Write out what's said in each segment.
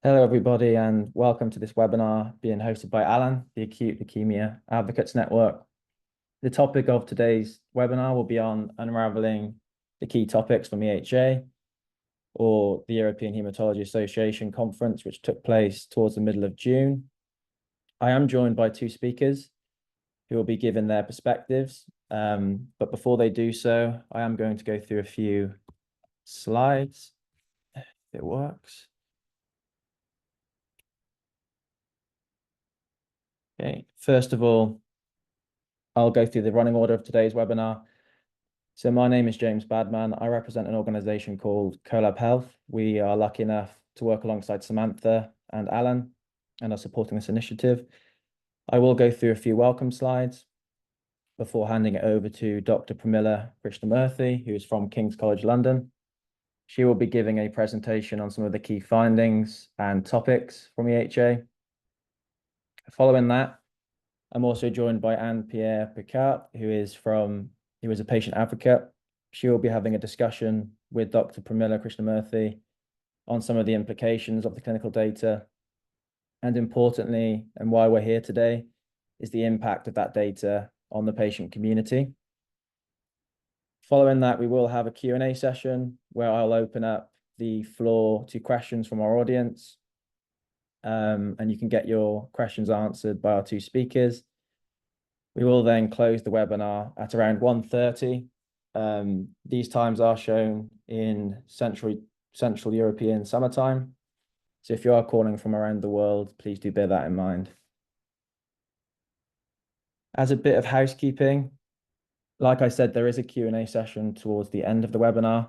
Hello, everybody, and welcome to this webinar being hosted by Alan, the Acute Leukemia Advocates Network. The topic of today's webinar will be on unraveling the key topics from EHA, or the European Hematology Association conference, which took place towards the middle of June. I am joined by two speakers who will be giving their perspectives. But before they do so, I am going to go through a few slides, if it works. Okay, first of all, I'll go through the running order of today's webinar. So my name is James Badman. I represent an organization called Collab Health. We are lucky enough to work alongside Samantha and Alan and are supporting this initiative. I will go through a few welcome slides before handing it over to Dr. Pramila Krishnamurthy, who is from King's College London. She will be giving a presentation on some of the key findings and topics from EHA. Following that, I'm also joined by Anne-Pierre Picard, who is a patient advocate. She will be having a discussion with Dr. Pramila Krishnamurthy on some of the implications of the clinical data. And importantly, and why we're here today, is the impact of that data on the patient community. Following that, we will have a Q&A session where I'll open up the floor to questions from our audience. And you can get your questions answered by our two speakers. We will then close the webinar at around 1:30. These times are shown in Central European summertime. So if you are calling from around the world, please do bear that in mind. As a bit of housekeeping, like I said, there is a Q&A session towards the end of the webinar.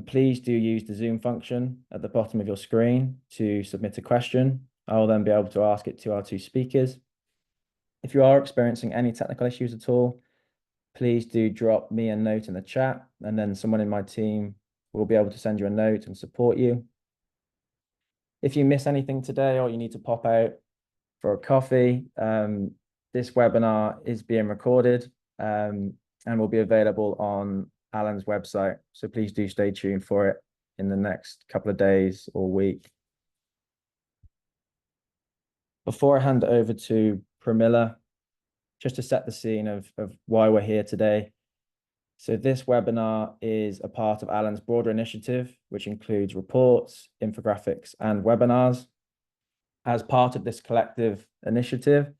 Please do use the Zoom function at the bottom of your screen to submit a question. I will then be able to ask it to our two speakers. If you are experiencing any technical issues at all, please do drop me a note in the chat, and then someone in my team will be able to send you a note and support you. If you miss anything today or you need to pop out for a coffee, this webinar is being recorded and will be available on Alan's website. So please do stay tuned for it in the next couple of days or week. Before I hand it over to Pramila, just to set the scene of why we're here today. So this webinar is a part of Alan's broader initiative, which includes reports, infographics, and webinars. As part of this collective initiative,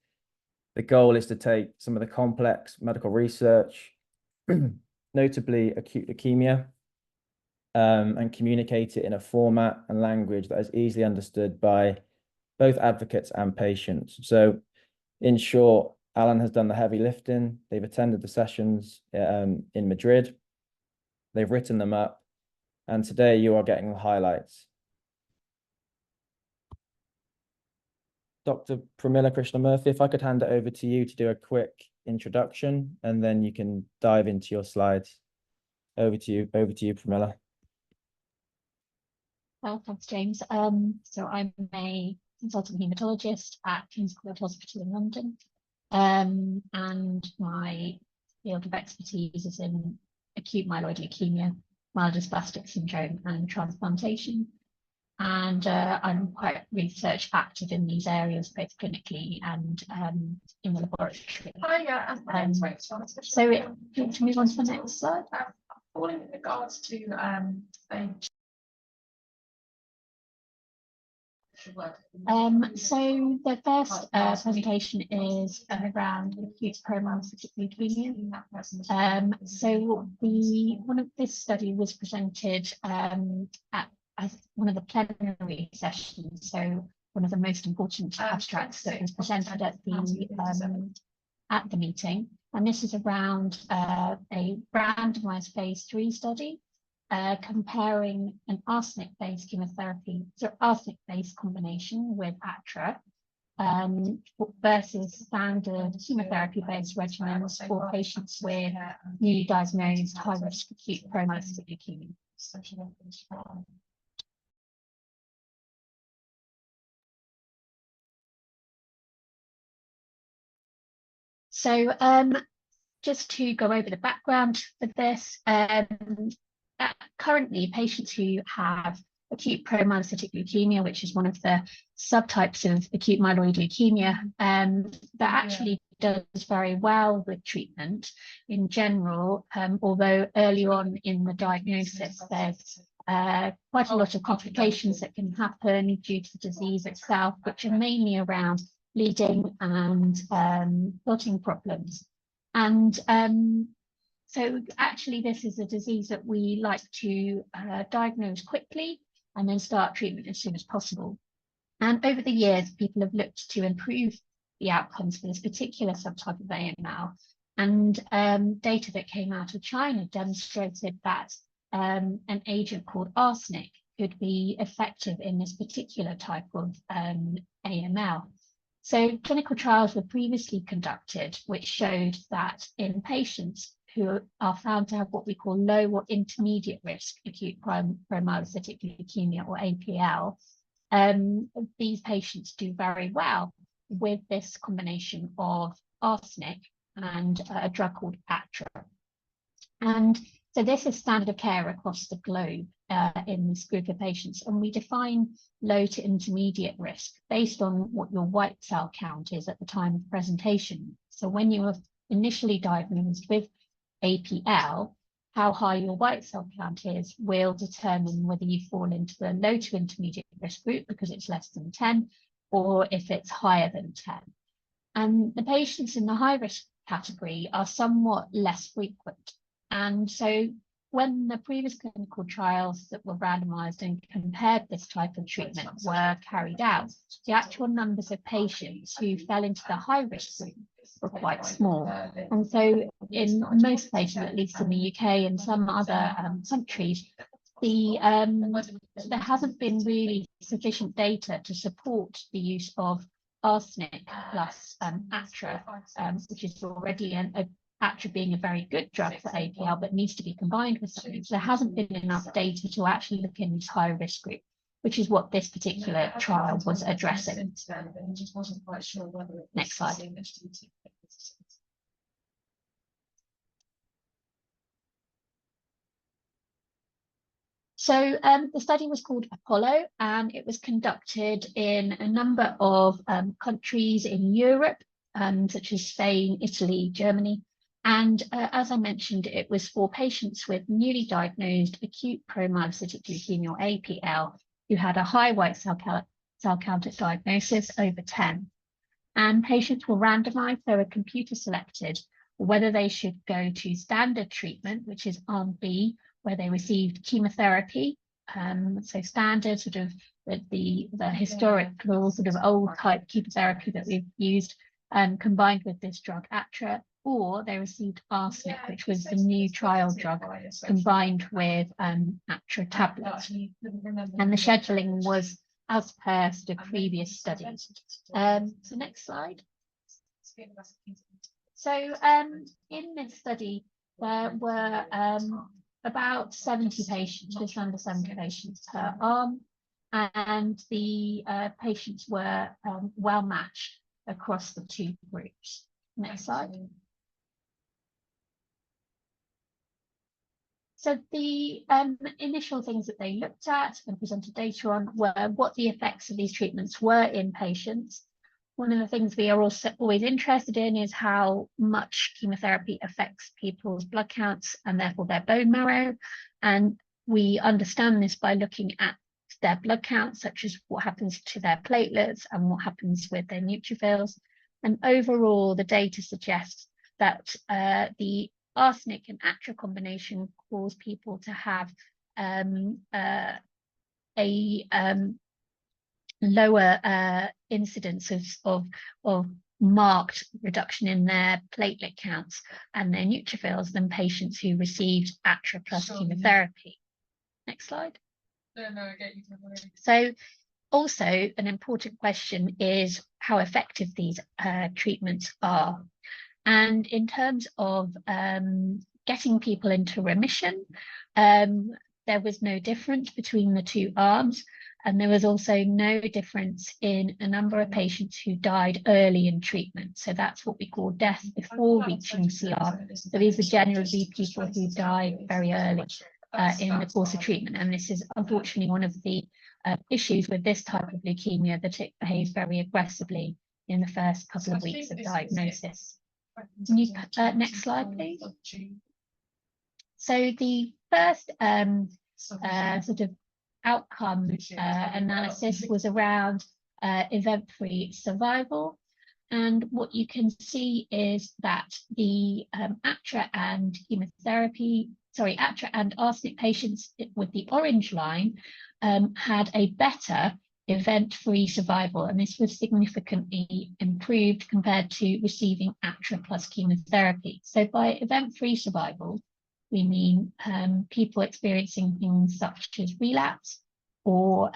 the goal is to take some of the complex medical research, notably acute leukemia, and communicate it in a format and language that is easily understood by both advocates and patients. So in short, Alan has done the heavy lifting. They've attended the sessions in Madrid. They've written them up. And today you are getting the highlights. Dr. Pramila Krishnamurthy, if I could hand it over to you to do a quick introduction, and then you can dive into your slides. Over to you, Pramila. Well, thanks, James. So I'm a consultant hematologist at King's College Hospital in London. And my field of expertise is in acute myeloid leukemia, myelodysplastic syndrome, and transplantation. And I'm quite research active in these areas, both clinically and in the laboratory. So do you want to move on to the next slide? All in regards to so the first presentation is around acute promyelocytic leukemia. So this study was presented at one of the plenary sessions. So one of the most important abstracts that was presented at the meeting, and this is around a randomized phase 3 study. Comparing an arsenic-based chemotherapy, so arsenic-based combination with ATRA versus standard chemotherapy-based regimens for patients with newly diagnosed high-risk acute promyelocytic leukemia. So just to go over the background for this, currently patients who have acute promyelocytic leukemia, which is one of the subtypes of acute myeloid leukemia, that actually does very well with treatment in general, although early on in the diagnosis, there's quite a lot of complications that can happen due to the disease itself, which are mainly around bleeding and clotting problems. And so actually this is a disease that we like to diagnose quickly and then start treatment as soon as possible. And over the years, people have looked to improve the outcomes for this particular subtype of AML. And data that came out of China demonstrated that an agent called arsenic could be effective in this particular type of AML. So clinical trials were previously conducted, which showed that in patients who are found to have what we call low or intermediate risk acute promyelocytic leukemia, or APL, these patients do very well with this combination of arsenic and a drug called Atra. And so this is standard of care across the globe in this group of patients. And we define low to intermediate risk based on what your white cell count is at the time of presentation. So when you were initially diagnosed with APL, how high your white cell count is will determine whether you fall into the low to intermediate risk group because it's less than 10, or if it's higher than 10. And the patients in the high risk category are somewhat less frequent. And so when the previous clinical trials that were randomized and compared this type of treatment were carried out, the actual numbers of patients who fell into the high risk group were quite small. And so in most places, at least in the UK and some other countries, there hasn't been really sufficient data to support the use of arsenic plus Atra, which is already Atra being a very good drug for APL, but needs to be combined with something. So there hasn't been enough data to actually look in this high risk group, which is what this particular trial was addressing. Next slide. So the study was called Apollo, and it was conducted in a number of countries in Europe, such as Spain, Italy, Germany. And as I mentioned, it was for patients with newly diagnosed acute promyelocytic leukemia, or APL, who had a high white cell count at diagnosis over 10. And patients were randomized, they were computer selected, whether they should go to standard treatment, which is arm B, where they received chemotherapy. So standard sort of the historical sort of old type chemotherapy that we've used, combined with this drug Atra, or they received arsenic, which was the new trial drug, combined with Atra tablets. And the scheduling was as per sort of previous studies. So next slide. So in this study, there were about 70 patients, just under 70 patients per arm, and the patients were well matched across the two groups. Next slide. So the initial things that they looked at and presented data on were what the effects of these treatments were in patients. One of the things we are also always interested in is how much chemotherapy affects people's blood counts and therefore their bone marrow. And we understand this by looking at their blood counts, such as what happens to their platelets and what happens with their neutrophils. And overall, the data suggests that the arsenic and Atra combination cause people to have lower incidence of marked reduction in their platelet counts and their neutrophils than patients who received Atra plus chemotherapy. Next slide. So also an important question is how effective these treatments are. And in terms of getting people into remission, there was no difference between the two arms. And there was also no difference in a number of patients who died early in treatment. So that's what we call death before reaching CR. So these are generally people who die very early. in the course of treatment. And this is unfortunately one of the issues with this type of leukemia, that it behaves very aggressively in the first couple of weeks of diagnosis. Can you, next slide, please? So the first sort of outcome analysis was around event-free survival. And what you can see is that the ATRA and ATRA and arsenic patients with the orange line had a better event-free survival, and this was significantly improved compared to receiving ATRA plus chemotherapy. So by event-free survival, we mean people experiencing things such as relapse or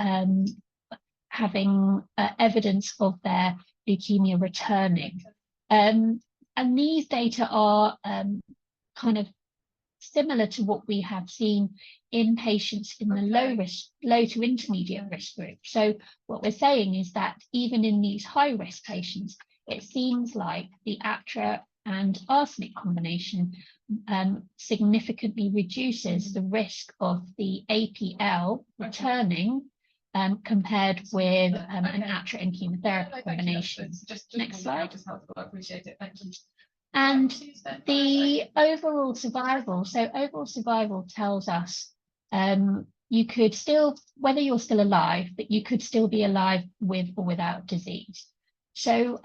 having evidence of their leukemia returning. And these data are kind of similar to what we have seen in patients in the low to intermediate risk group. So what we're saying is that even in these high risk patients, it seems like the ATRA and arsenic combination significantly reduces the risk of the APL returning compared with an ATRA and chemotherapy combination. Next slide. Appreciate it. Thank you. And the overall survival, so overall survival tells us you could still, whether you're still alive, but you could still be alive with or without disease. So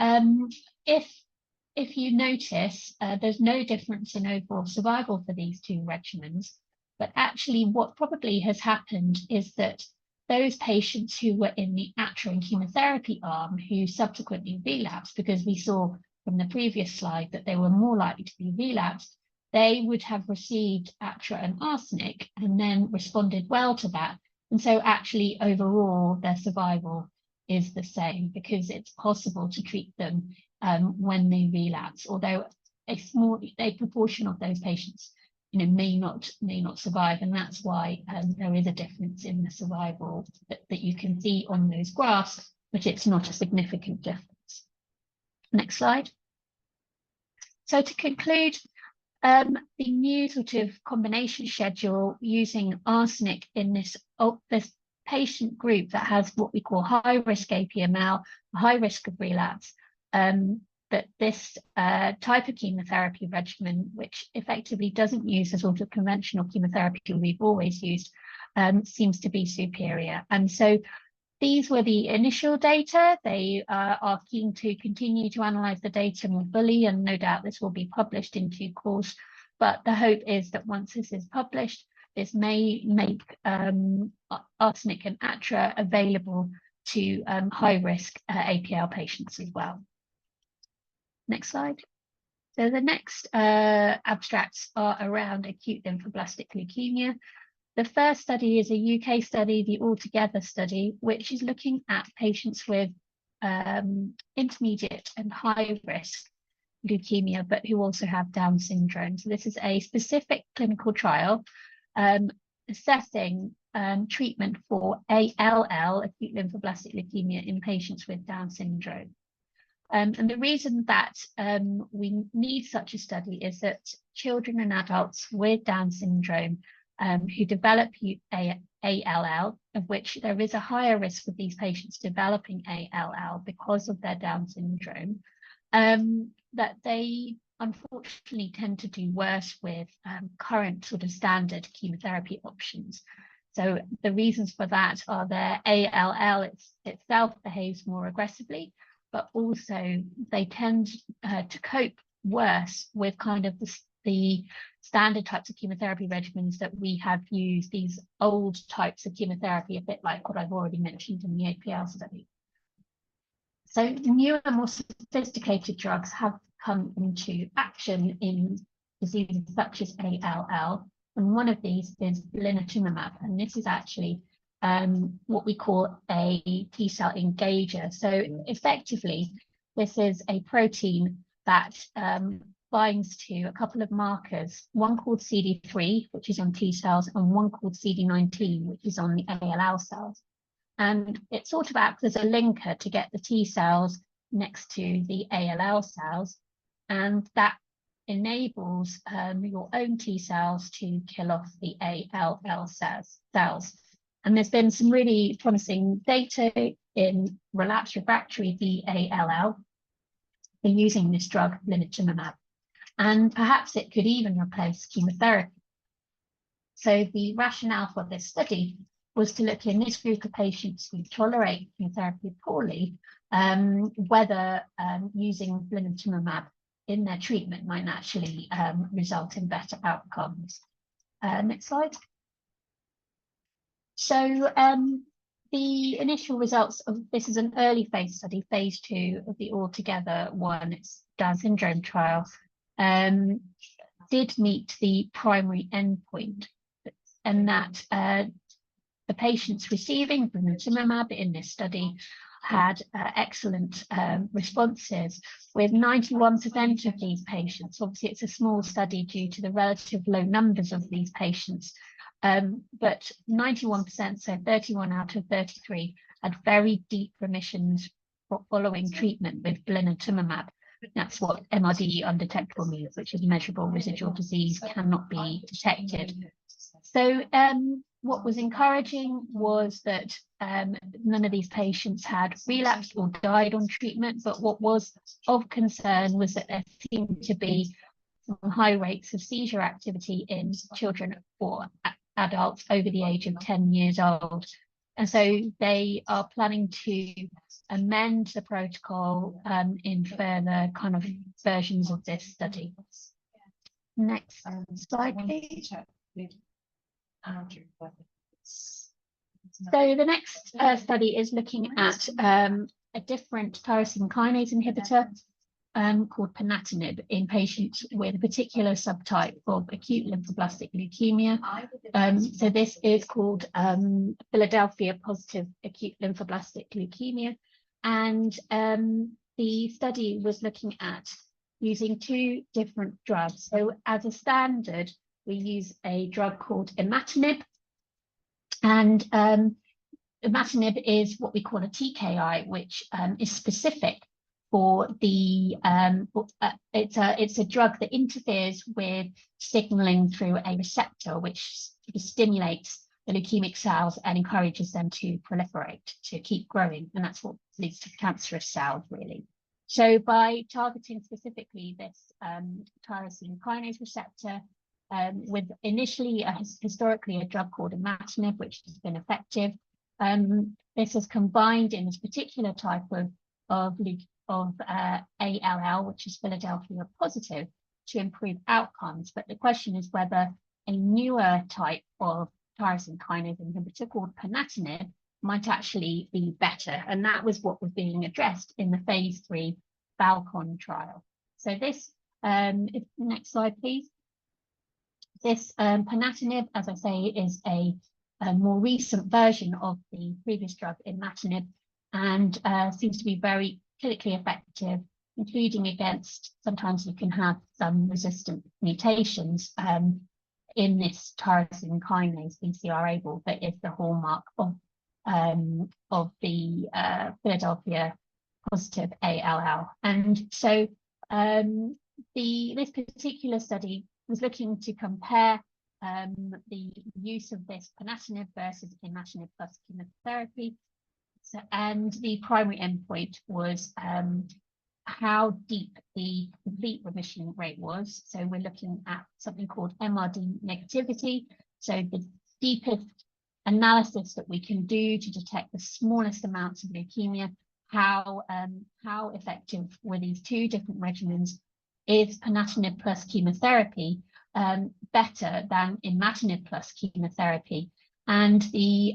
if you notice, there's no difference in overall survival for these two regimens, but actually what probably has happened is that those patients who were in the ATRA and chemotherapy arm who subsequently relapsed, because we saw from the previous slide that they were more likely to be relapsed, they would have received ATRA and arsenic and then responded well to that. And so actually overall their survival is the same, because it's possible to treat them when they relapse, although a proportion of those patients may not survive, and that's why there is a difference in the survival that you can see on those graphs, but it's not a significant difference. Next slide. So to conclude, the new sort of combination schedule using arsenic in this patient group that has what we call high risk APML, high risk of relapse, that this type of chemotherapy regimen, which effectively doesn't use the sort of conventional chemotherapy we've always used, seems to be superior. And so these were the initial data. They are keen to continue to analyze the data more fully, and no doubt this will be published in due course. But the hope is that once this is published, this may make arsenic and ATRA available to high-risk APL patients as well. Next slide. So the next abstracts are around acute lymphoblastic leukemia. The first study is a UK study, the Altogether study, which is looking at patients with intermediate and high risk leukemia, but who also have Down syndrome. So this is a specific clinical trial assessing treatment for ALL, acute lymphoblastic leukemia, in patients with Down syndrome. And the reason that we need such a study is that children and adults with Down syndrome who develop ALL, of which there is a higher risk for these patients developing ALL because of their Down syndrome, that they unfortunately tend to do worse with current sort of standard chemotherapy options. So the reasons for that are their ALL itself behaves more aggressively, but also they tend to cope worse with kind of the standard types of chemotherapy regimens that we have used, these old types of chemotherapy, a bit like what I've already mentioned in the APL study. So newer, more sophisticated drugs have come into action in diseases such as ALL, and one of these is blinatumomab, and this is actually what we call a T-cell engager. So effectively, this is a protein that binds to a couple of markers, one called CD3, which is on T cells, and one called CD19, which is on the ALL cells. And it sort of acts as a linker to get the T cells next to the ALL cells. And that enables your own T cells to kill off the ALL cells. And there's been some really promising data in relapsed refractory B-ALL for using this drug, blinatumomab. And perhaps it could even replace chemotherapy. So the rationale for this study was to look in this group of patients who tolerate chemotherapy poorly, whether using blinatumomab in their treatment might actually result in better outcomes. Next slide. So the initial results of this is an early phase study, phase 2 of the Altogether 1, it's Down syndrome trial, did meet the primary endpoint, and that the patients receiving blinatumomab in this study had excellent responses, with 91% of these patients. Obviously, it's a small study due to the relative low numbers of these patients, but 91%, so 31 out of 33, had very deep remissions following treatment with blinatumomab. That's what MRD undetectable means, which is measurable residual disease cannot be detected. So what was encouraging was that none of these patients had relapsed or died on treatment, but what was of concern was that there seemed to be some high rates of seizure activity in children or adults over the age of 10 years old. And so they are planning to amend the protocol in further kind of versions of this study. Next slide, please. So the next study is looking at a different tyrosine kinase inhibitor called ponatinib in patients with a particular subtype of acute lymphoblastic leukemia. So this is called Philadelphia positive acute lymphoblastic leukemia. And the study was looking at using 2 different drugs. So as a standard, we use a drug called imatinib. And imatinib is what we call a TKI, which is specific for the, it's a drug that interferes with signaling through a receptor, which sort of stimulates the leukemic cells and encourages them to proliferate, to keep growing. And that's what leads to cancerous cells, really. So by targeting specifically this tyrosine kinase receptor, with initially historically a drug called imatinib, which has been effective, this is combined in this particular type of ALL, which is Philadelphia positive, to improve outcomes. But the question is whether a newer type of tyrosine kinase inhibitor called ponatinib might actually be better. And that was what was being addressed in the phase 3 Falcon trial. So this, next slide, please. This ponatinib, as I say, is a more recent version of the previous drug, imatinib, and seems to be very clinically effective, including against, sometimes you can have some resistant mutations in this tyrosine kinase, BCR-ABL, that is the hallmark of the Philadelphia positive ALL. And so this particular study was looking to compare the use of this ponatinib versus imatinib plus chemotherapy. So, and the primary endpoint was how deep the complete remission rate was. So we're looking at something called MRD negativity. So the deepest analysis that we can do to detect the smallest amounts of leukemia, how effective were these 2 different regimens? Is ponatinib plus chemotherapy better than imatinib plus chemotherapy? And the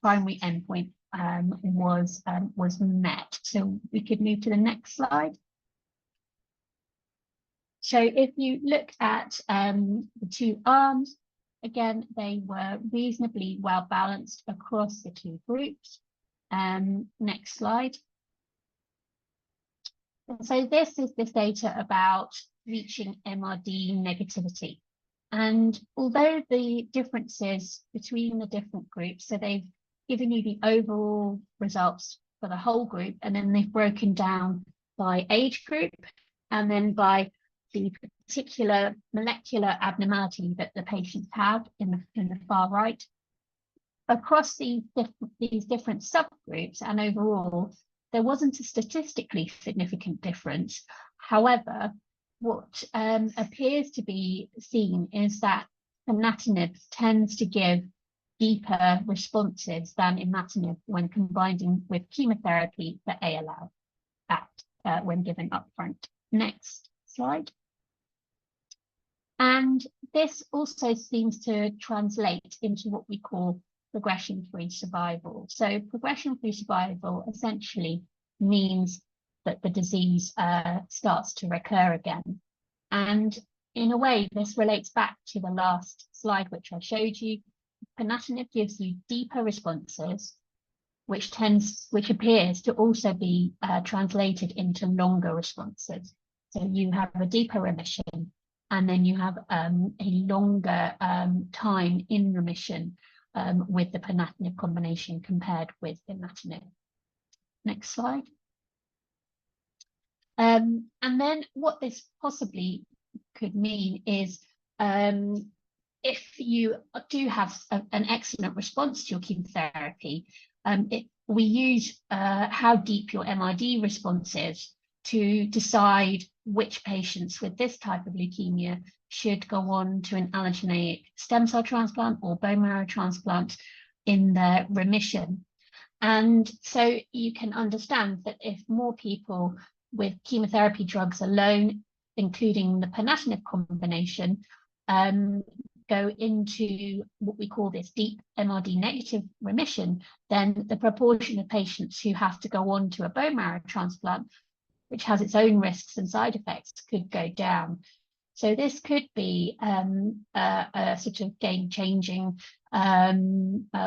primary endpoint was met. So we could move to the next slide. So if you look at the 2 arms, again, they were reasonably well balanced across the 2 groups. Next slide. And so this is this data about reaching MRD negativity. And although the differences between the different groups, so they've given you the overall results for the whole group, and then they've broken down by age group, and then by the particular molecular abnormality that the patients have in the far right. Across these different subgroups and overall, there wasn't a statistically significant difference. However, what appears to be seen is that ponatinib tends to give deeper responses than imatinib when combining with chemotherapy for ALL when given upfront. Next slide. And this also seems to translate into what we call progression-free survival. So progression-free survival essentially means that the disease starts to recur again. And in a way, this relates back to the last slide, which I showed you. Ponatinib gives you deeper responses, which appears to also be translated into longer responses. So you have a deeper remission, and then you have a longer time in remission with the ponatinib combination compared with imatinib. Next slide. And then what this possibly could mean is if you do have an excellent response to your chemotherapy, we use how deep your MRD response is to decide which patients with this type of leukemia should go on to an allogeneic stem cell transplant or bone marrow transplant in their remission. And so you can understand that if more people with chemotherapy drugs alone, including the ponatinib combination, go into what we call this deep MRD negative remission, then the proportion of patients who have to go on to a bone marrow transplant, which has its own risks and side effects, could go down. So this could be a sort of game-changing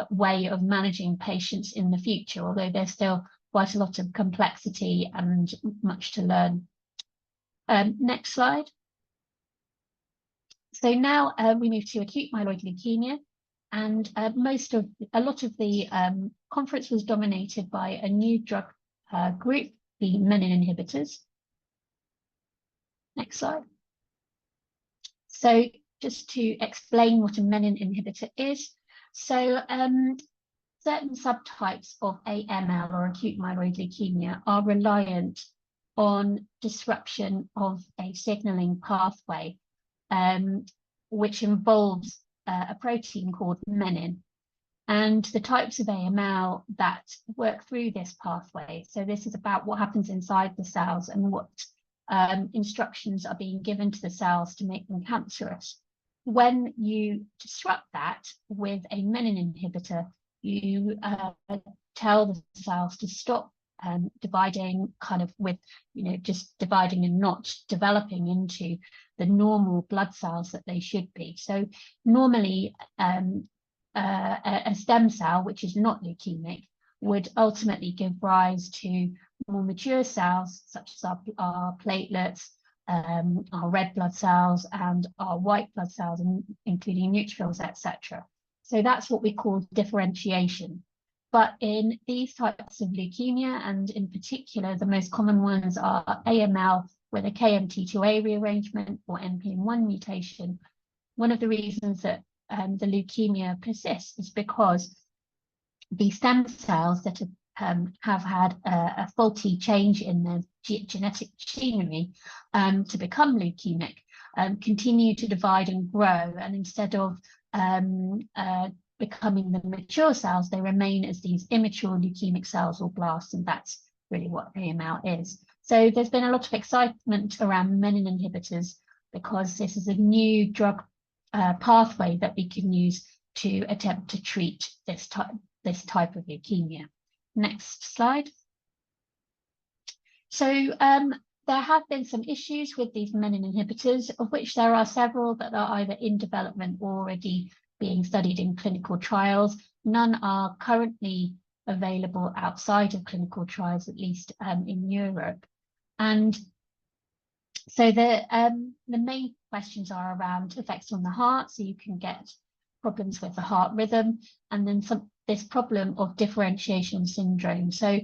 way of managing patients in the future, although there's still quite a lot of complexity and much to learn. Next slide. So now we move to acute myeloid leukemia, and a lot of the conference was dominated by a new drug group, the menin inhibitors. Next slide. So just to explain what a menin inhibitor is, so certain subtypes of AML or acute myeloid leukemia are reliant on disruption of a signaling pathway, which involves a protein called menin. And the types of AML that work through this pathway, so this is about what happens inside the cells and what instructions are being given to the cells to make them cancerous. When you disrupt that with a menin inhibitor, you tell the cells to stop dividing, kind of with, just dividing and not developing into the normal blood cells that they should be. So normally a stem cell, which is not leukemic, would ultimately give rise to more mature cells, such as our platelets, our red blood cells, and our white blood cells, including neutrophils, etc. So that's what we call differentiation. But in these types of leukemia, and in particular, the most common ones are AML with a KMT2A rearrangement or NPM1 mutation. One of the reasons that the leukemia persists is because the stem cells that have had a faulty change in their genetic machinery to become leukemic continue to divide and grow, and instead of becoming the mature cells, they remain as these immature leukemic cells or blasts, and that's really what AML is. So there's been a lot of excitement around menin inhibitors because this is a new drug pathway that we can use to attempt to treat this type of leukemia. Next slide. So there have been some issues with these menin inhibitors, of which there are several that are either in development or already being studied in clinical trials. None are currently available outside of clinical trials, at least in Europe. And so the main questions are around effects on the heart, so you can get problems with the heart rhythm, and then this problem of differentiation syndrome. So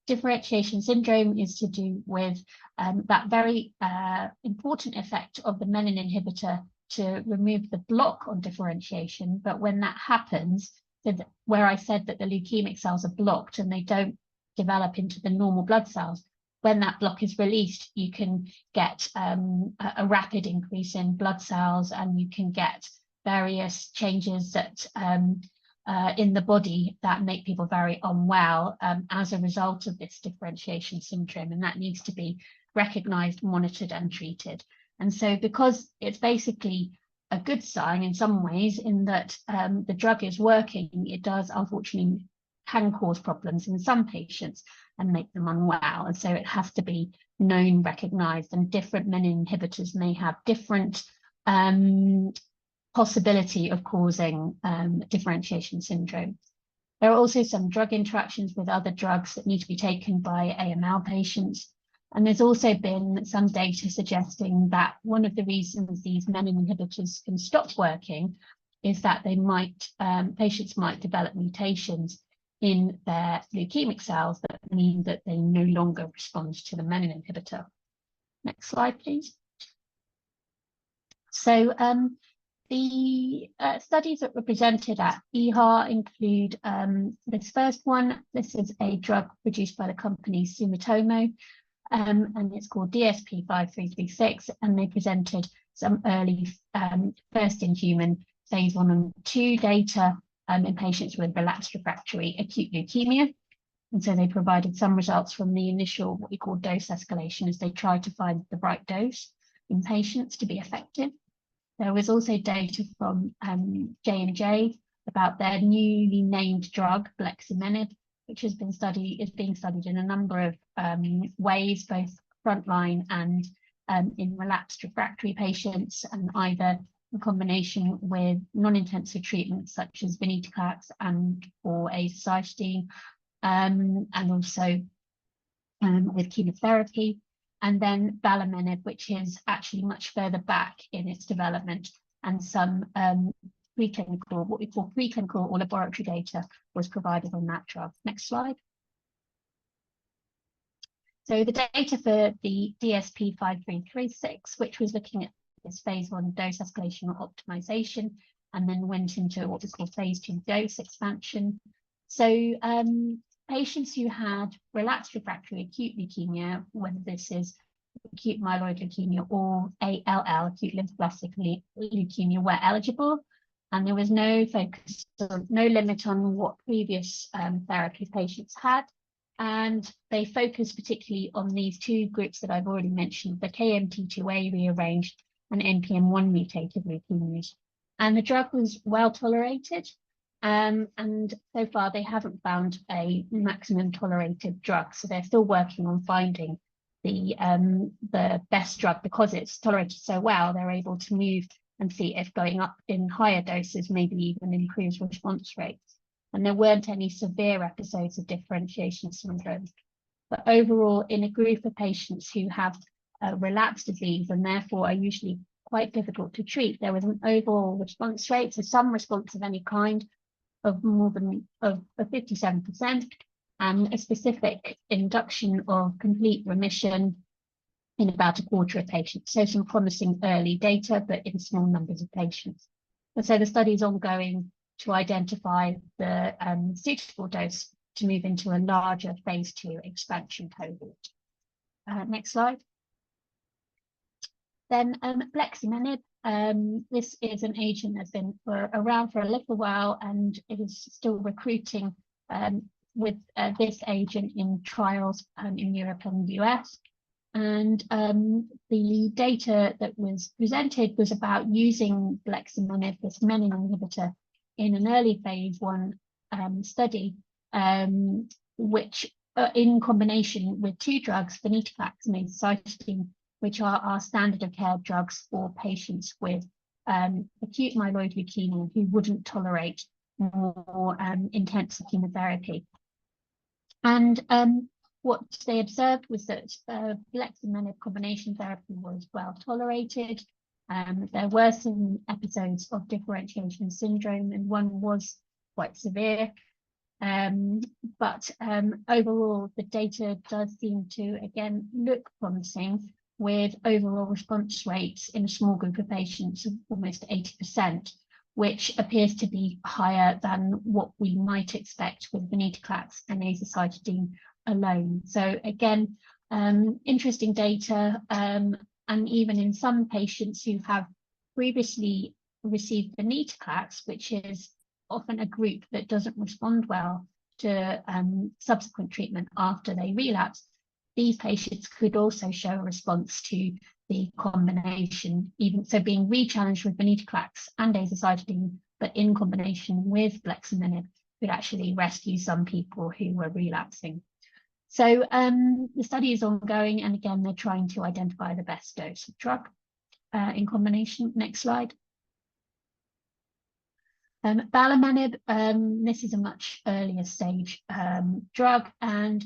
Differentiation syndrome is to do with that very important effect of the menin inhibitor to remove the block on differentiation. But when that happens, so that where I said that the leukemic cells are blocked and they don't develop into the normal blood cells, when that block is released, you can get a rapid increase in blood cells, and you can get various changes that in the body that make people very unwell as a result of this differentiation syndrome, and that needs to be recognized, monitored, and treated. And so because it's basically a good sign in some ways, in that the drug is working, it does unfortunately can cause problems in some patients and make them unwell. And so it has to be known, recognized, and different menin inhibitors may have different possibility of causing differentiation syndrome. There are also some drug interactions with other drugs that need to be taken by AML patients. And there's also been some data suggesting that one of the reasons these menin inhibitors can stop working is that they might, patients might develop mutations in their leukemic cells that mean that they no longer respond to the menin inhibitor. Next slide, please. So the studies that were presented at EHA include this first one. This is a drug produced by the company Sumitomo, and it's called DSP-5336, and they presented some early first-in-human phase 1 and 2 data in patients with relapsed refractory acute leukemia. And so they provided some results from the initial, what we call dose escalation, as they tried to find the right dose in patients to be effective. There was also data from J&J about their newly named drug, bleximenib, which is being studied in a number of ways, both frontline and in relapsed refractory patients, and either in combination with non-intensive treatments such as venetoclax and or azacitidine, and also with chemotherapy. And then balimenib, which is actually much further back in its development, and some preclinical, what we call preclinical or laboratory data was provided on that drug. Next slide. So the data for the DSP-5336, which was looking at this phase 1 dose escalation or optimization, and then went into what was called phase 2 dose expansion. So patients who had relapsed refractory acute leukemia, whether this is acute myeloid leukemia or ALL, acute lymphoblastic leukemia, were eligible, and there was no focus, no limit on what previous therapy patients had. And they focused particularly on these two groups that I've already mentioned, the KMT2A rearranged and NPM1 mutated leukemias. And the drug was well tolerated. And so far they haven't found a maximum tolerated drug, so they're still working on finding the best drug. Because it's tolerated so well, they're able to move and see if going up in higher doses maybe even improves response rates. And there weren't any severe episodes of differentiation syndrome. But overall, in a group of patients who have relapsed disease and therefore are usually quite difficult to treat, there was an overall response rate, so some response of any kind, of more than 57%, and a specific induction of complete remission in about a quarter of patients. So some promising early data, but in small numbers of patients. And so the study is ongoing to identify the suitable dose to move into a larger phase 2 expansion cohort. Next slide. Then bleximenib. This is an agent that's been around for a little while, and it is still recruiting with this agent in trials in Europe and the US. And the data that was presented was about using bleximenib, this menin inhibitor, in an early phase 1 study, which in combination with two drugs, venetoclax and azacitidine, which are our standard of care drugs for patients with acute myeloid leukemia who wouldn't tolerate more intensive chemotherapy. And what they observed was that bleximenib combination therapy was well tolerated. There were some episodes of differentiation syndrome, and one was quite severe. But overall, the data does seem to, again, look promising, with overall response rates in a small group of patients of almost 80%, which appears to be higher than what we might expect with venetoclax and azacitidine alone. So again, interesting data, and even in some patients who have previously received venetoclax, which is often a group that doesn't respond well to subsequent treatment after they relapse, these patients could also show a response to the combination, even so being re-challenged with venetoclax and azacitidine, but in combination with bleximenib, could actually rescue some people who were relapsing. So the study is ongoing, and again, they're trying to identify the best dose of drug in combination. Next slide. Balimenib, this is a much earlier stage drug, and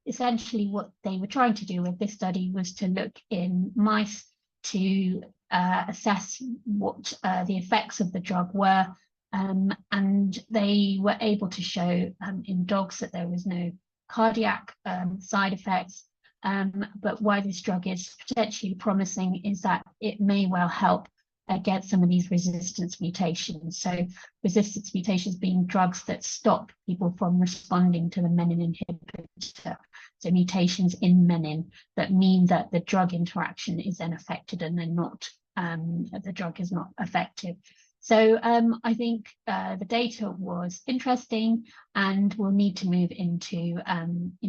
essentially what they were trying to do with this study was to look in mice to assess what the effects of the drug were, and they were able to show in dogs that there was no cardiac side effects, but why this drug is potentially promising is that it may well help against some of these resistance mutations. So resistance mutations being drugs that stop people from responding to the menin inhibitor. So mutations in menin that mean that the drug interaction is then affected and then not, the drug is not effective. So I think the data was interesting, and we'll need to move into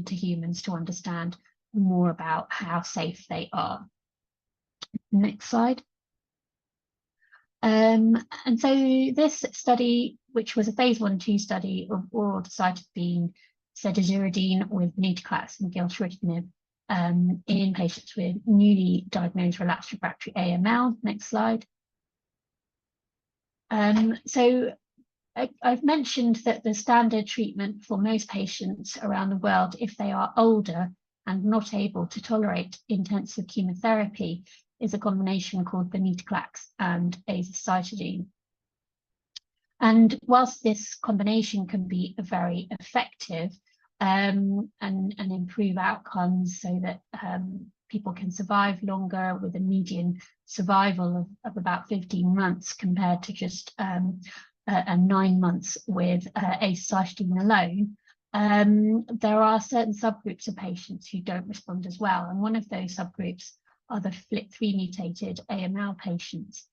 humans to understand more about how safe they are. Next slide. And so this study, which was a phase 1/2 study of oral decitabine cedazuridine with venetoclax and gilteritinib in patients with newly diagnosed relapsed refractory AML. Next slide. So I've mentioned that the standard treatment for most patients around the world, if they are older and not able to tolerate intensive chemotherapy, is a combination called venetoclax and azacitidine. And whilst this combination can be very effective and improve outcomes so that people can survive longer with a median survival of about 15 months compared to just 9 months with azacitidine alone, there are certain subgroups of patients who don't respond as well. And one of those subgroups are the FLT3 mutated AML patients.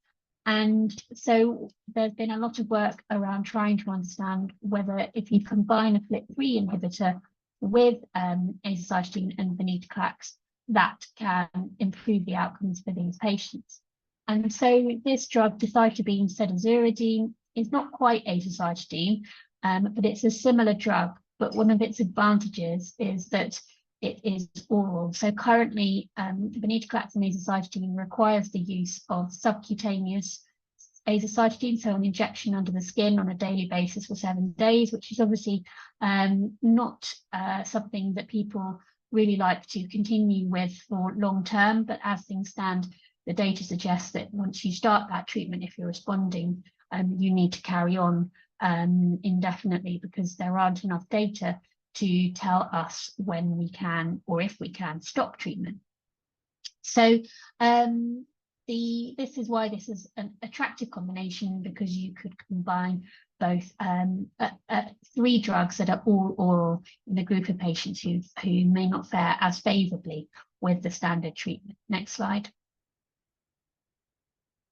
And so there's been a lot of work around trying to understand whether if you combine a FLT3 inhibitor with azacitidine and venetoclax, that can improve the outcomes for these patients. And so this drug, decitabine cedazuridine, is not quite azacitidine, but it's a similar drug. But one of its advantages is that it is oral. So currently, venetoclax and azacitidine requires the use of subcutaneous azacitidine, so an injection under the skin on a daily basis for 7 days, which is obviously not something that people really like to continue with for long term. But as things stand, the data suggests that once you start that treatment, if you're responding, you need to carry on indefinitely, because there aren't enough data to tell us when we can, or if we can, stop treatment. So this is why this is an attractive combination, because you could combine both 3 drugs that are all oral in a group of patients who may not fare as favorably with the standard treatment. Next slide.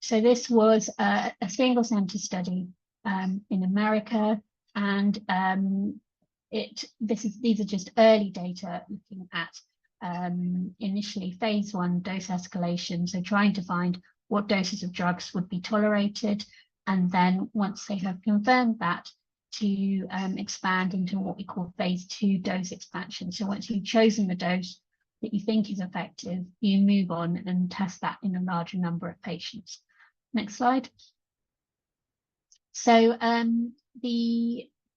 So this was a single center study in America, and these are just early data looking at initially phase 1 dose escalation, so trying to find what doses of drugs would be tolerated, and then once they have confirmed that, to expand into what we call phase 2 dose expansion. So once you've chosen the dose that you think is effective, you move on and test that in a larger number of patients. Next slide. So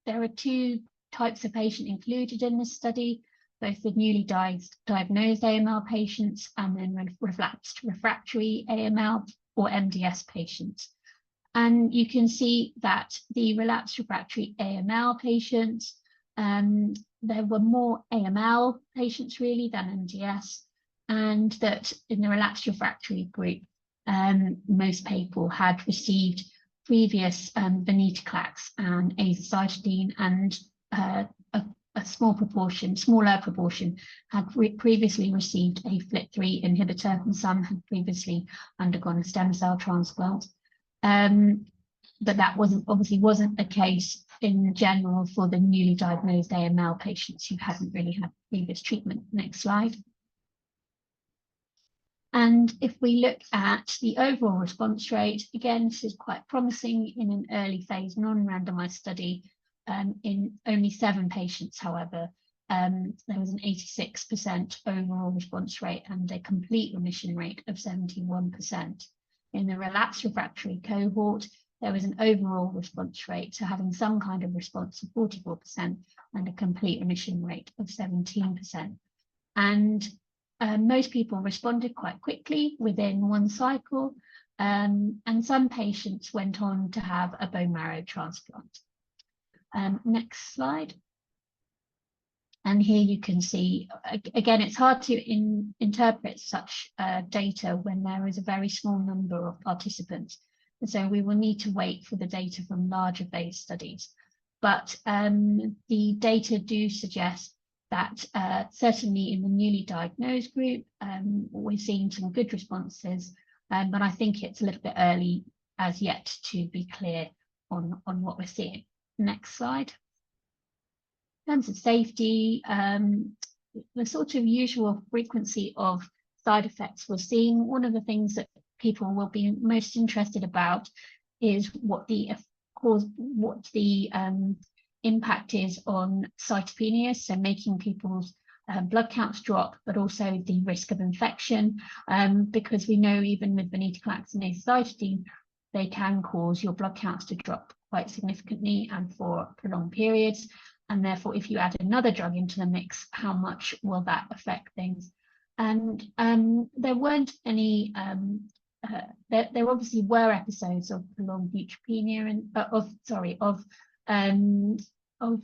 there are 2 types of patient included in this study, both the newly diagnosed AML patients and then relapsed refractory AML or MDS patients. And you can see that the relapsed refractory AML patients there were more AML patients really than MDS, and that in the relapsed refractory group, most people had received previous venetoclax and azacitidine, and a smaller proportion had previously received a FLT3 inhibitor, and some had previously undergone a stem cell transplant. But that obviously wasn't the case in general for the newly diagnosed AML patients who hadn't really had previous treatment. Next slide. And if we look at the overall response rate, again, this is quite promising in an early phase non-randomized study. In only 7 patients, however, there was an 86% overall response rate and a complete remission rate of 71%. In the relapsed refractory cohort, there was an overall response rate, so having some kind of response of 44% and a complete remission rate of 17%. And most people responded quite quickly within 1 cycle, and some patients went on to have a bone marrow transplant. Next slide. And here you can see, again, it's hard to interpret such data when there is a very small number of participants. And so we will need to wait for the data from larger phase studies. But the data do suggest that certainly in the newly diagnosed group, we're seeing some good responses, but I think it's a little bit early as yet to be clear on what we're seeing. Next slide. In terms of safety, the sort of usual frequency of side effects we're seeing, one of the things that people will be most interested about is what the impact is on cytopenia, so making people's blood counts drop, but also the risk of infection, because we know even with venetoclax and azacitidine, they can cause your blood counts to drop quite significantly and for prolonged periods. And therefore, if you add another drug into the mix, how much will that affect things? And there weren't any, there obviously were episodes of prolonged neutropenia and of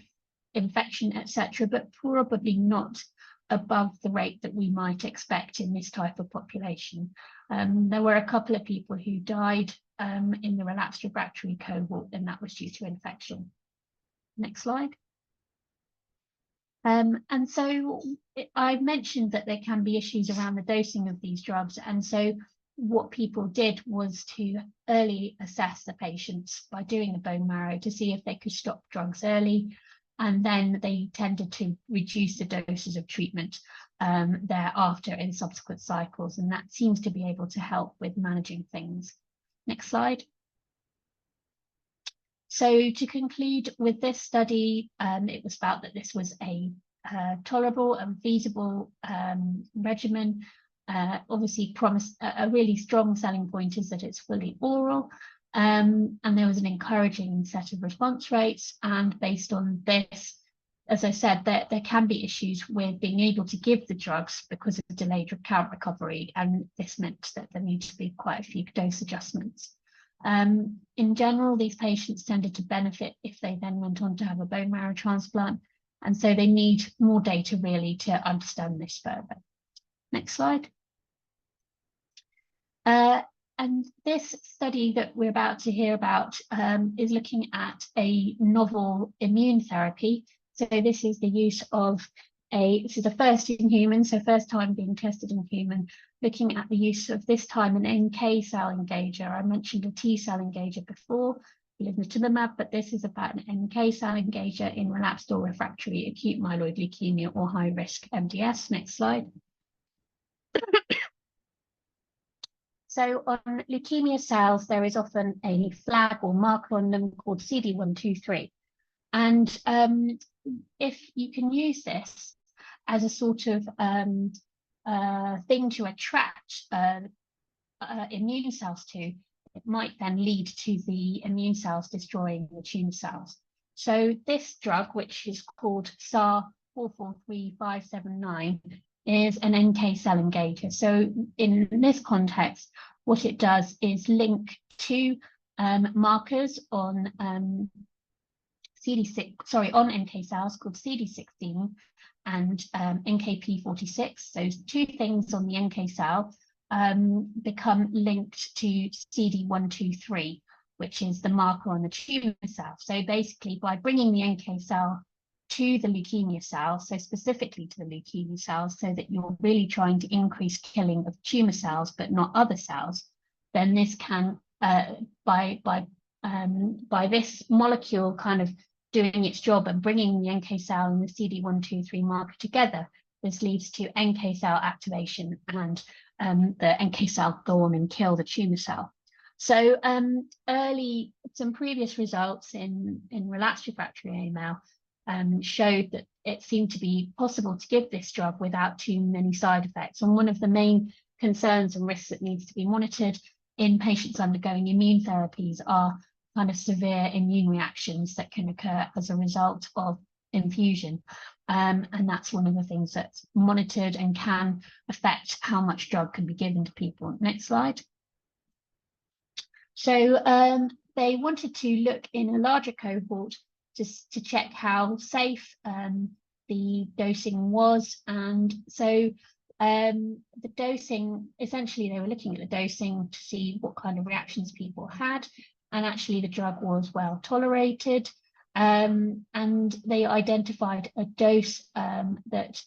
infection, etc., but probably not above the rate that we might expect in this type of population. There were a couple of people who died in the relapsed refractory cohort, and that was due to infection. Next slide. And so I mentioned that there can be issues around the dosing of these drugs, and so what people did was to early assess the patients by doing a bone marrow to see if they could stop drugs early, and then they tended to reduce the doses of treatment thereafter in subsequent cycles, and that seems to be able to help with managing things. Next slide. So to conclude with this study, it was felt that this was a tolerable and feasible regimen. Obviously promised a really strong selling point is that it's fully oral, and there was an encouraging set of response rates. And based on this, as I said, there can be issues with being able to give the drugs because of delayed count recovery, and this meant that there needs to be quite a few dose adjustments. In general, these patients tended to benefit if they then went on to have a bone marrow transplant, and so they need more data really to understand this further. Next slide. And this study that we're about to hear about is looking at a novel immune therapy. So this is the use of this is the first in human, so first time being tested in human, looking at the use of this time an NK cell engager. I mentioned a T cell engager before, blinatumomab, but this is about an NK cell engager in relapsed or refractory acute myeloid leukemia or high risk MDS. Next slide. So on leukemia cells, there is often a flag or marker on them called CD123. And if you can use this as a sort of thing to attract immune cells to, it might then lead to the immune cells destroying the tumor cells. So this drug, which is called SAR 443579, is an NK cell engager. So in this context, what it does is link two markers on on NK cells called CD16 and NKp46. Those two things on the NK cell become linked to CD123, which is the marker on the tumor cell. So basically, by bringing the NK cell to the leukemia cell, so specifically to the leukemia cells, so that you're really trying to increase killing of tumor cells but not other cells, then this can, by this molecule kind of doing its job and bringing the NK cell and the CD123 marker together, this leads to NK cell activation, and the NK cell go on and kill the tumor cell. So some previous results in relapsed refractory AML showed that it seemed to be possible to give this drug without too many side effects. And one of the main concerns and risks that needs to be monitored in patients undergoing immune therapies are kind of severe immune reactions that can occur as a result of infusion. And that's one of the things that's monitored and can affect how much drug can be given to people. Next slide. So they wanted to look in a larger cohort just to check how safe the dosing was. And so the dosing, essentially they were looking at the dosing to see what kind of reactions people had, and actually the drug was well tolerated. And they identified a dose that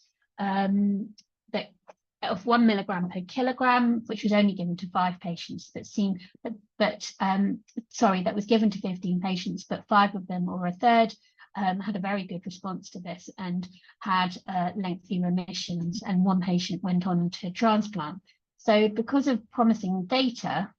of 1 milligram per kilogram, which was only given to 5 patients, that was given to 15 patients, but 5 of them, or a third, had a very good response to this and had lengthy remissions, and 1 patient went on to transplant. So because of promising data,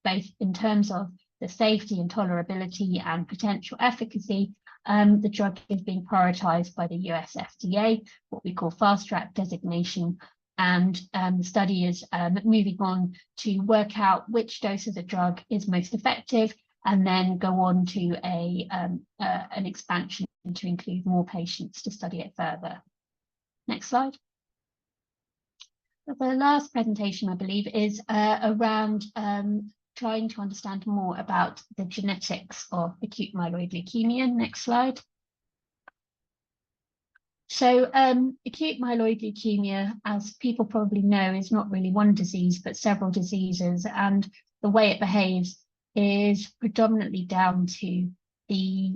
both in terms of the safety and tolerability and potential efficacy, the drug is being prioritized by the US FDA, what we call fast track designation. And the study is moving on to work out which dose of the drug is most effective, and then go on to an expansion to include more patients to study it further. Next slide. The last presentation, I believe, is around trying to understand more about the genetics of acute myeloid leukemia. Next slide. So acute myeloid leukemia, as people probably know, is not really one disease, but several diseases. And the way it behaves is predominantly down to the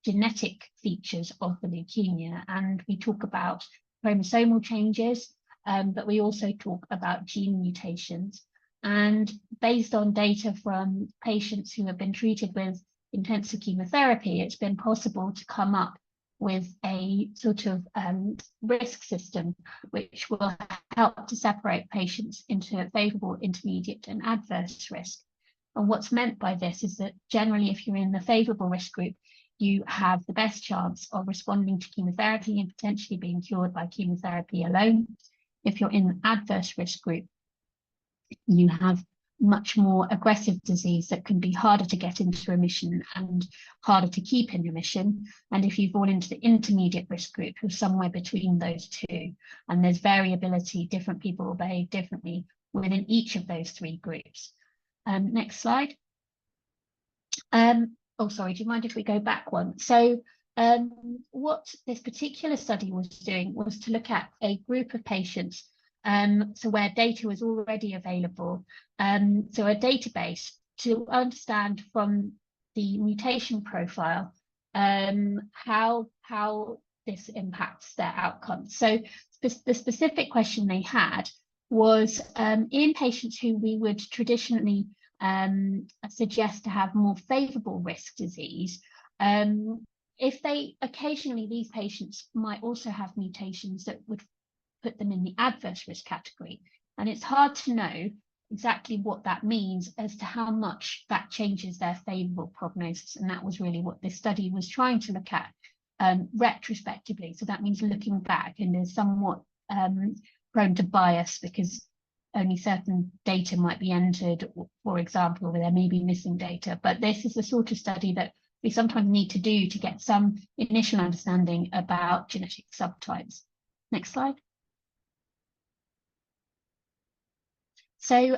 genetic features of the leukemia. And we talk about chromosomal changes, but we also talk about gene mutations. And based on data from patients who have been treated with intensive chemotherapy, it's been possible to come up with a sort of risk system which will help to separate patients into favourable, intermediate and adverse risk. And what's meant by this is that generally, if you're in the favourable risk group, you have the best chance of responding to chemotherapy and potentially being cured by chemotherapy alone. If you're in the adverse risk group, you have much more aggressive disease that can be harder to get into remission and harder to keep in remission. And if you fall into the intermediate risk group, you're somewhere between those two. And there's variability, different people will behave differently within each of those 3 groups. Next slide. Oh, sorry, do you mind if we go back one? So what this particular study was doing was to look at a group of patients, so where data was already available, so a database to understand from the mutation profile how this impacts their outcomes. So the specific question they had was in patients who we would traditionally suggest to have more favourable risk disease, if they occasionally, these patients might also have mutations that would put them in the adverse risk category. And it's hard to know exactly what that means as to how much that changes their favourable prognosis. And that was really what this study was trying to look at retrospectively. So that means looking back, and is somewhat prone to bias because only certain data might be entered, for example, where there may be missing data. But this is the sort of study that we sometimes need to do to get some initial understanding about genetic subtypes. Next slide. So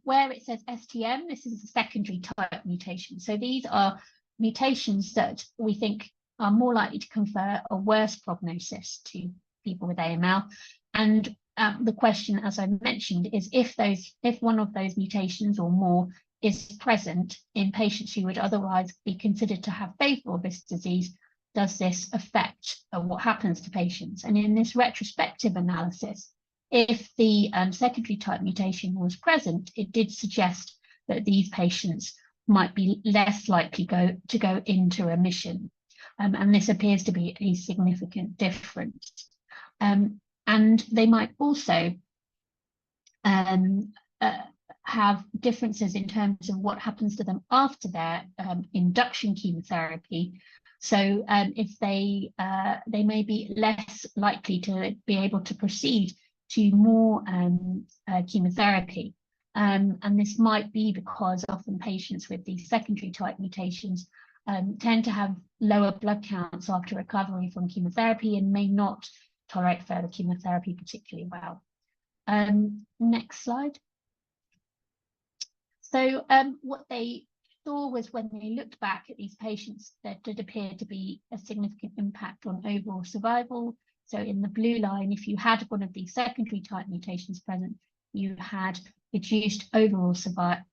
where it says STM, this is a secondary type mutation. So these are mutations that we think are more likely to confer a worse prognosis to people with AML. And the question, as I mentioned, is if one of those mutations or more is present in patients who would otherwise be considered to have favorable risk disease, does this affect what happens to patients? And in this retrospective analysis, if the secondary type mutation was present, it did suggest that these patients might be less likely to go into remission. And this appears to be a significant difference. And they might also have differences in terms of what happens to them after their induction chemotherapy. So if they may be less likely to be able to proceed to more chemotherapy. And this might be because often patients with these secondary type mutations tend to have lower blood counts after recovery from chemotherapy and may not tolerate further chemotherapy particularly well. Next slide. So what they saw was when they looked back at these patients, there did appear to be a significant impact on overall survival. So in the blue line, if you had one of these secondary type mutations present, you had reduced overall survival.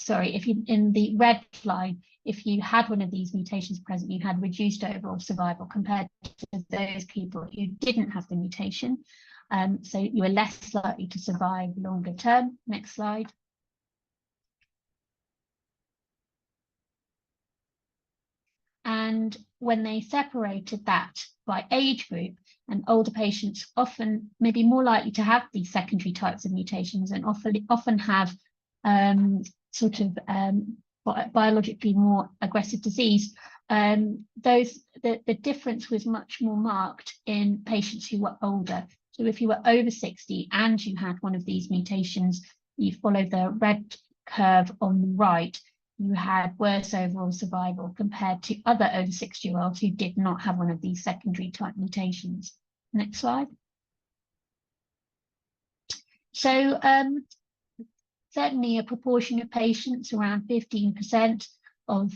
If you in the red line, if you had one of these mutations present, you had reduced overall survival compared to those people who didn't have the mutation. So you were less likely to survive longer term. Next slide. And when they separated that by age group, and older patients often may be more likely to have these secondary types of mutations and often have biologically more aggressive disease, the difference was much more marked in patients who were older. So if you were over 60 and you had one of these mutations, you follow the red curve on the right, you had worse overall survival compared to other over 60-year-olds who did not have one of these secondary type mutations. Next slide. So certainly a proportion of patients, around 15% of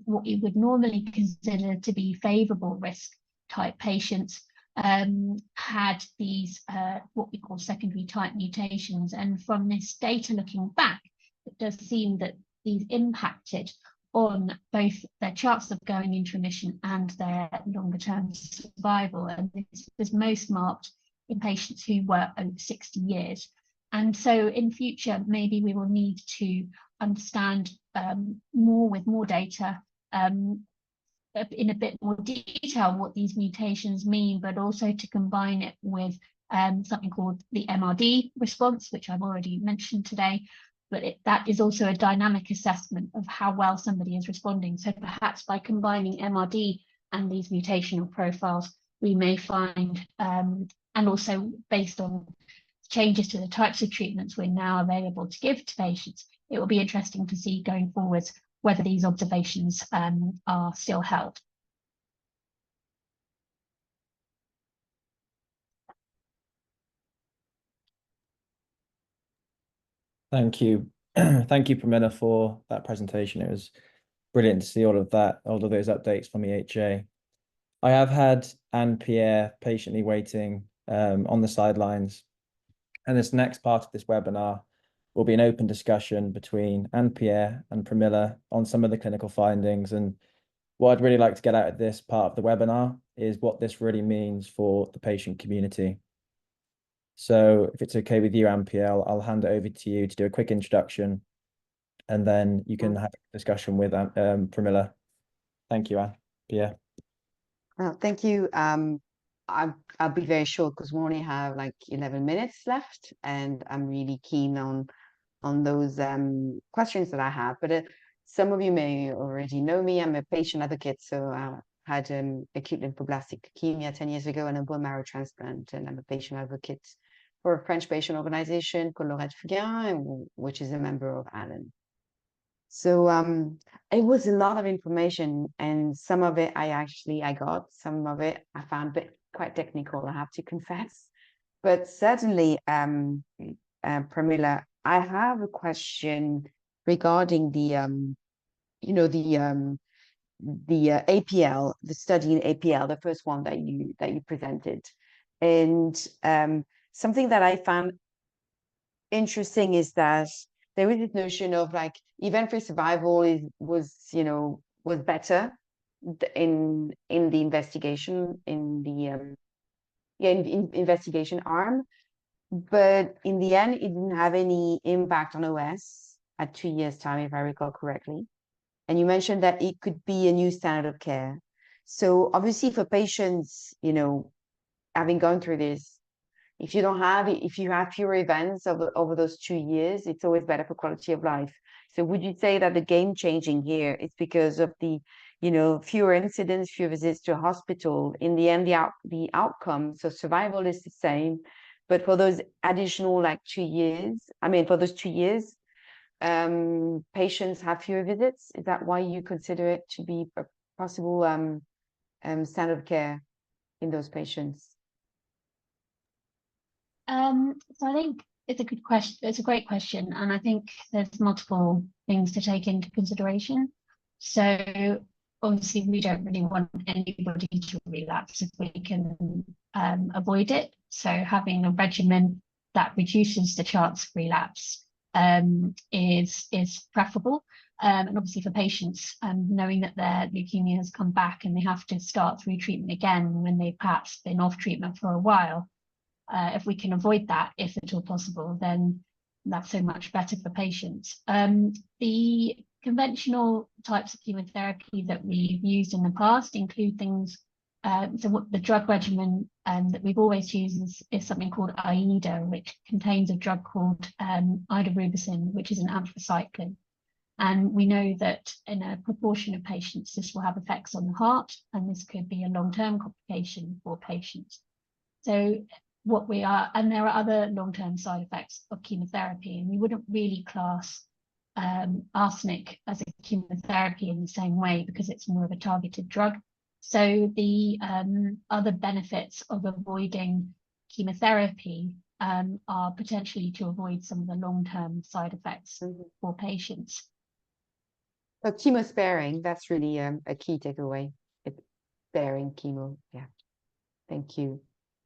what you would normally consider to be favorable risk type patients, had these what we call secondary type mutations. And from this data looking back, it does seem that these impacted on both their chances of going into remission and their longer term survival. And this was most marked in patients who were over 60 years. And so in future, maybe we will need to understand more with more data in a bit more detail what these mutations mean, but also to combine it with something called the MRD response, which I've already mentioned today. But that is also a dynamic assessment of how well somebody is responding. So perhaps by combining MRD and these mutational profiles, we may find, and also based on changes to the types of treatments we're now available to give to patients, it will be interesting to see going forwards whether these observations are still held. Thank you. Thank you, Pramila, for that presentation. It was brilliant to see all of that, all of those updates from EHA. I have had Anne-Pierre patiently waiting on the sidelines. And this next part of this webinar will be an open discussion between Anne-Pierre and Pramila on some of the clinical findings. And what I'd really like to get out of this part of the webinar is what this really means for the patient community. So if it's okay with you, Anne-Pierre, I'll hand it over to you to do a quick introduction, and then you can have a discussion with Pramila. Thank you, Anne-Pierre. Thank you. I'll be very short because we only have like 11 minutes left, and I'm really keen on those questions that I have. But some of you may already know me. I'm a patient advocate, so I had acute lymphoblastic leukemia 10 years ago and a bone marrow transplant, and I'm a patient advocate for a French patient organization called Laurette Fugain, which is a member of ALAN. So it was a lot of information, and some of it I got, some of it I found quite technical, I have to confess. But certainly, Pramila, I have a question regarding the you know, the APL, the study in APL, the first one that you presented. And something that I found interesting is that there is this notion of like event-free survival was better in the investigation, in the investigation arm, but in the end it didn't have any impact on OS at 2 years time, if I recall correctly. And you mentioned that it could be a new standard of care. So obviously for patients, having gone through this, if you have fewer events over those 2 years, it's always better for quality of life. So would you say that the game changing here is because of the, fewer incidents, fewer visits to a hospital? In the end, the outcome, so survival is the same, but for those additional like 2 years, for those 2 years, patients have fewer visits. Is that why you consider it to be a possible standard of care in those patients? So I think it's a good question. It's a great question, and I think there's multiple things to take into consideration. So obviously, we don't really want anybody to relapse if we can avoid it. So having a regimen that reduces the chance of relapse is preferable. And obviously for patients, knowing that their leukemia has come back and they have to start through treatment again when they've perhaps been off treatment for a while. If we can avoid that, if at all possible, then that's so much better for patients. The conventional types of chemotherapy that we've used in the past include things, so what the drug regimen that we've always used is something called AIDA, which contains a drug called idarubicin, which is an anthracycline. And we know that in a proportion of patients, this will have effects on the heart, and this could be a long-term complication for patients. So and there are other long-term side effects of chemotherapy, and we wouldn't really class arsenic as a chemotherapy in the same way because it's more of a targeted drug. So the other benefits of avoiding chemotherapy are potentially to avoid some of the long-term side effects for patients. But chemo sparing, that's really a key takeaway. It's sparing chemo. Yeah. Thank you.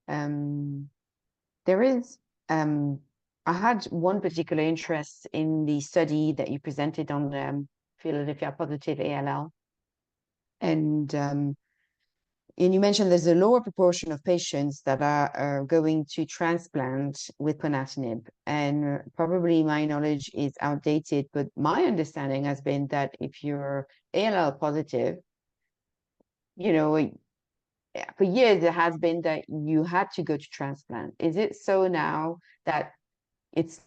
There is, I had one particular interest in the study that you presented on Philadelphia positive ALL. And you mentioned there's a lower proportion of patients that are going to transplant with ponatinib. And probably my knowledge is outdated, but my understanding has been that if you're ALL positive, for years it has been that you had to go to transplant. Is it so now that it's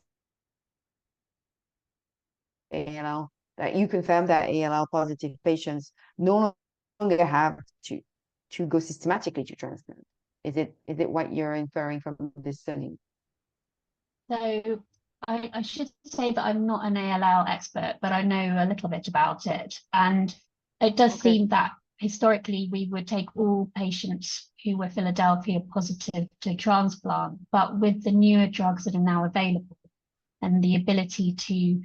ALL, that you confirm that ALL positive patients no longer have to go systematically to transplant? Is it what you're inferring from this study? So I should say that I'm not an ALL expert, but I know a little bit about it. And it does seem that historically we would take all patients who were Philadelphia positive to transplant, but with the newer drugs that are now available and the ability to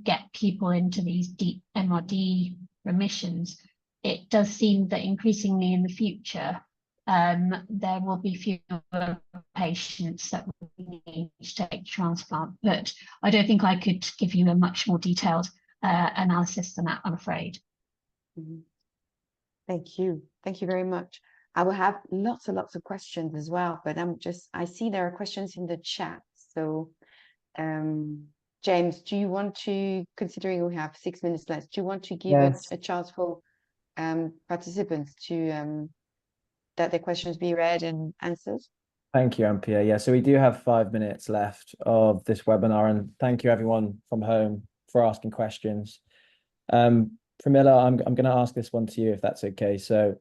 get people into these deep MRD remissions, it does seem that increasingly in the future, there will be fewer patients that we need to take transplant. But I don't think I could give you a much more detailed analysis than that, I'm afraid. Thank you. Thank you very much. I will have lots and lots of questions as well, but I see there are questions in the chat. So, James, do you want to, considering we have 6 minutes left, do you want to give a chance for participants to that their questions be read and answered? Thank you, Ampia. Yeah, so we do have 5 minutes left of this webinar, and thank you everyone from home for asking questions. Pramila, I'm going to ask this one to you if that's okay. So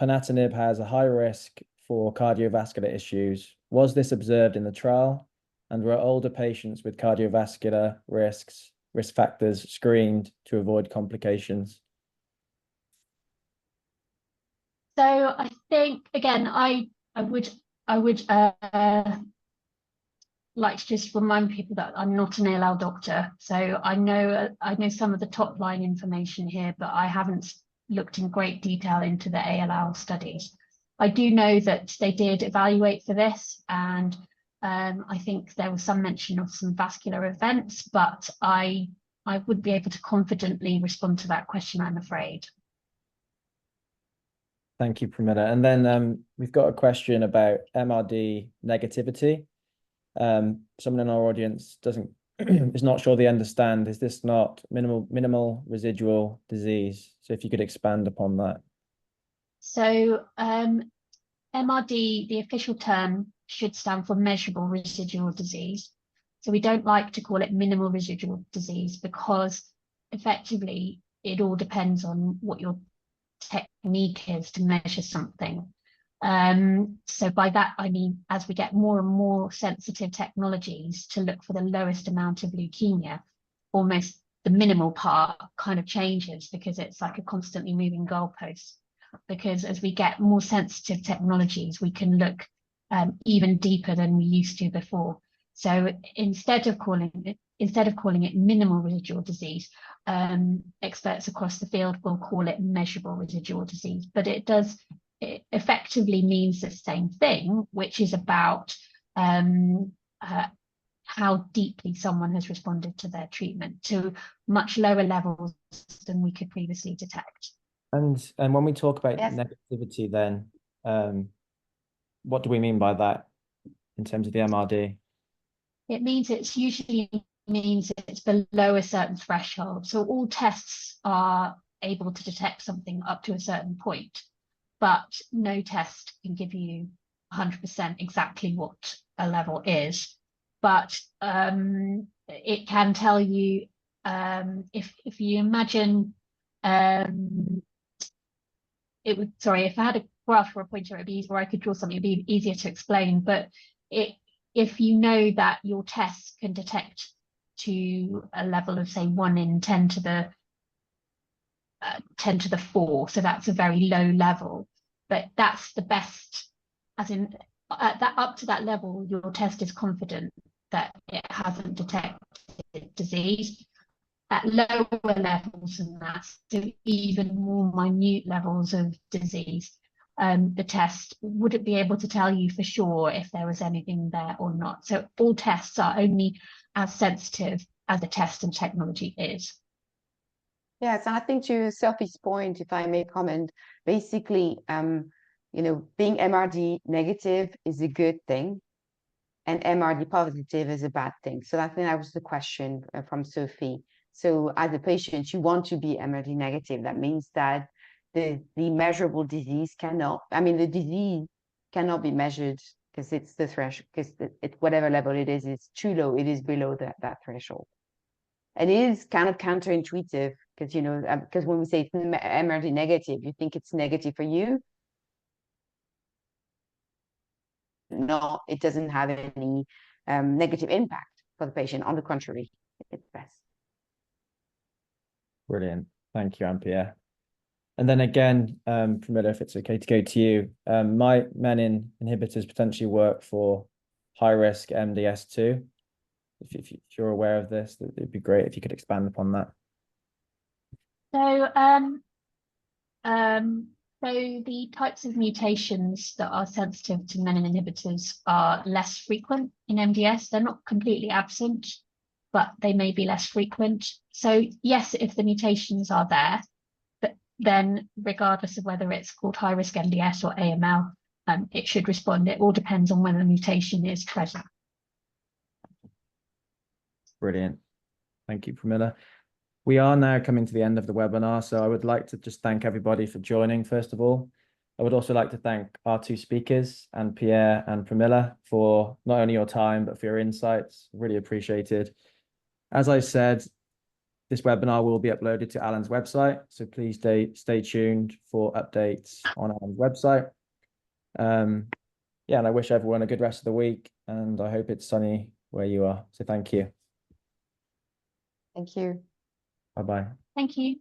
ponatinib has a high risk for cardiovascular issues. Was this observed in the trial? And were older patients with cardiovascular risk factors screened to avoid complications? So I think, again, I would like to just remind people that I'm not an ALL doctor, so I know some of the top line information here, but I haven't looked in great detail into the ALL studies. I do know that they did evaluate for this, and I think there was some mention of some vascular events, but I would be able to confidently respond to that question, I'm afraid. Thank you, Pramila. And then we've got a question about MRD negativity. Someone in our audience is not sure they understand. Is this not minimal residual disease? So if you could expand upon that. So MRD, the official term, should stand for measurable residual disease. So we don't like to call it minimal residual disease, because effectively it all depends on what your technique is to measure something. So by that, I mean, as we get more and more sensitive technologies to look for the lowest amount of leukemia, almost the minimal part kind of changes, because it's like a constantly moving goalpost. Because as we get more sensitive technologies, we can look even deeper than we used to before. So instead of calling it minimal residual disease, experts across the field will call it measurable residual disease. But it effectively means the same thing, which is about how deeply someone has responded to their treatment, to much lower levels than we could previously detect. And when we talk about Yes. negativity, then what do we mean by that in terms of the MRD? It means it's below a certain threshold. So all tests are able to detect something up to a certain point, but no test can give you 100% exactly what a level is. But it can tell you, if you imagine, if I had a graph or a pointer, it'd be easier, or I could draw something, it'd be easier to explain. But if you know that your test can detect to a level of, say, 1 in 10 to the 10 to the 4, so that's a very low level, but that's the best, as in that up to that level, your test is confident that it hasn't detected disease. At lower levels than that, so even more minute levels of disease, the test wouldn't be able to tell you for sure if there was anything there or not. So all tests are only as sensitive as the test and technology is. Yes, and I think to Sophie's point, if I may comment, basically, being MRD negative is a good thing, and MRD positive is a bad thing. So I think that was the question from Sophie. So as a patient, you want to be MRD negative. That means that the measurable disease the disease cannot be measured, because it's the threshold, because whatever level it is, it's too low. It is below that threshold. And it is kind of counterintuitive, because because when we say it's MRD negative, you think it's negative for you. No, it doesn't have any negative impact for the patient. On the contrary, it's best. Brilliant. Thank you, Anne-Pierre. And then again, Pramila, if it's okay to go to you, my menin inhibitors potentially work for high-risk MDS2. If you're aware of this, it'd be great if you could expand upon that. So the types of mutations that are sensitive to menin inhibitors are less frequent in MDS. They're not completely absent, but they may be less frequent. So yes, if the mutations are there, but then regardless of whether it's called high-risk MDS or AML, it should respond. It all depends on whether the mutation is present. Brilliant. Thank you, Pramila. We are now coming to the end of the webinar, so I would like to just thank everybody for joining, first of all. I would also like to thank our two speakers, Anne-Pierre and Pramila, for not only your time, but for your insights. Really appreciated. As I said, this webinar will be uploaded to Alan's website, so please stay tuned for updates on Alan's website. Yeah, and I wish everyone a good rest of the week, and I hope it's sunny where you are. So thank you. Thank you. Bye-bye. Thank you.